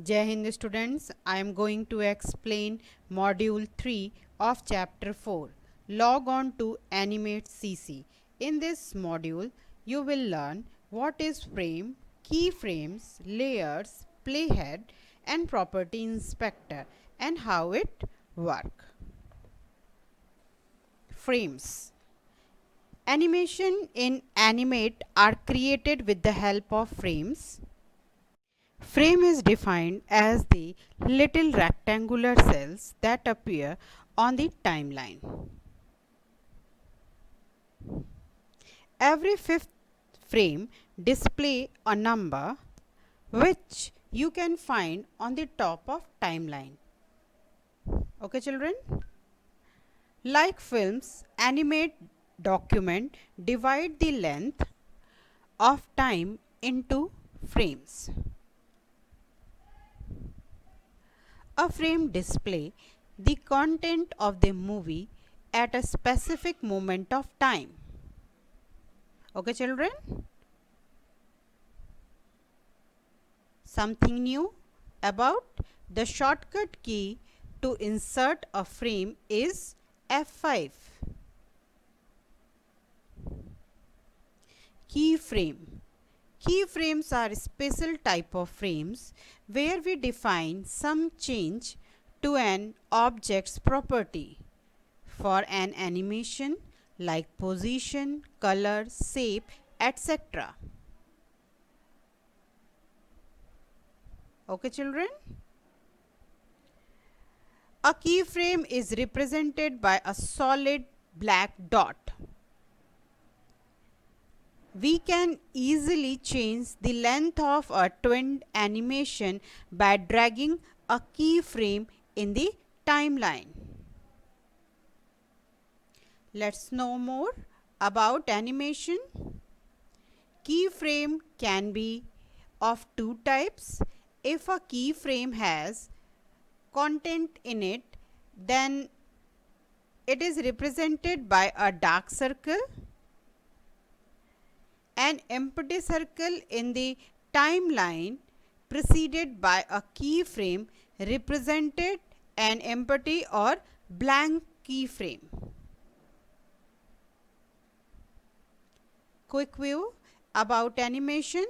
Jai Hind students, I am going to explain module 3 of chapter 4. Log on to Animate CC. In this module, you will learn what is frame, keyframes, layers, playhead and property inspector and how it works. Frames. Animation in Animate are created with the help of frames. Frame is defined as the little rectangular cells that appear on the timeline. Every fifth frame displays a number which you can find on the top of timeline. Okay children? Like films, animate document divide the length of time into frames. A frame displays the content of the movie at a specific moment of time. Okay children? Something new about the shortcut key to insert a frame is F5. Keyframe. Keyframes are special type of frames where we define some change to an object's property for an animation like position, color, shape, etc. Okay children? A keyframe is represented by a solid black dot. We can easily change the length of a twinned animation by dragging a keyframe in the timeline. Let's know more about animation. Keyframe can be of two types. If a keyframe has content in it, then it is represented by a dark circle. An empty circle in the timeline preceded by a keyframe represented an empty or blank keyframe. Quick view about animation.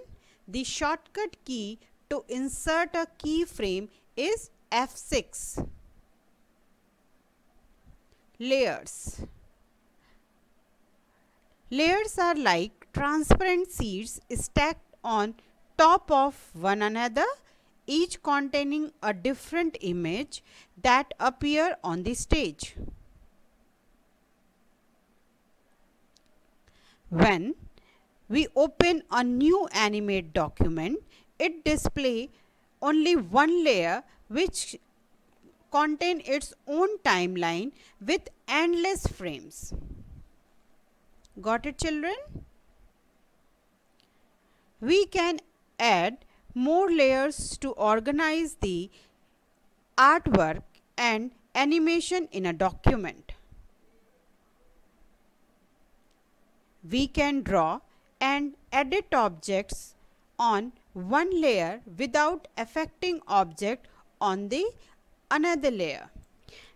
The shortcut key to insert a keyframe is F6. Layers. Layers are like transparent sheets stacked on top of one another, each containing a different image that appear on the stage. When we open a new animate document, it displays only one layer which contains its own timeline with endless frames. Got it children? We can add more layers to organize the artwork and animation in a document. We can draw and edit objects on one layer without affecting object on the another layer.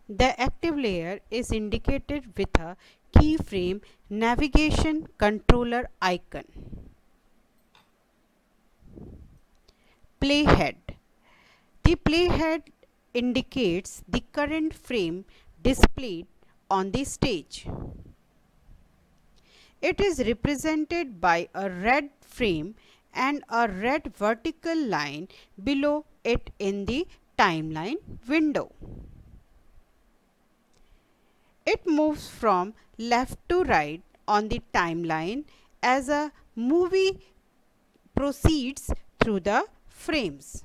The active layer is indicated with a keyframe navigation controller icon. Playhead. The playhead indicates the current frame displayed on the stage. It is represented by a red frame and a red vertical line below it in the timeline window. It moves from left to right on the timeline as a movie proceeds through the frames.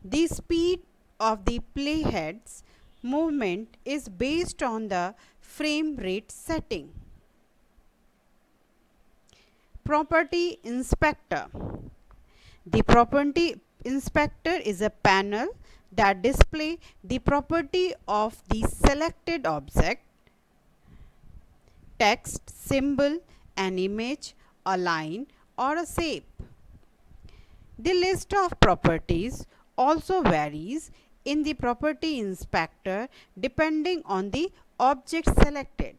The speed of the playhead's movement is based on the frame rate setting. Property inspector. The property inspector is a panel that displays the property of the selected object, text, symbol, an image, a line or a shape. The list of properties also varies in the property inspector depending on the object selected.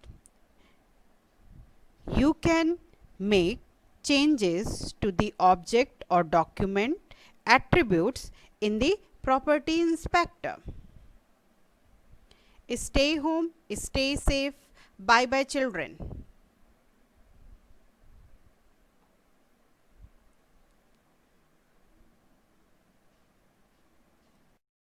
You can make changes to the object or document attributes in the property inspector. Stay home, stay safe. Bye bye, children.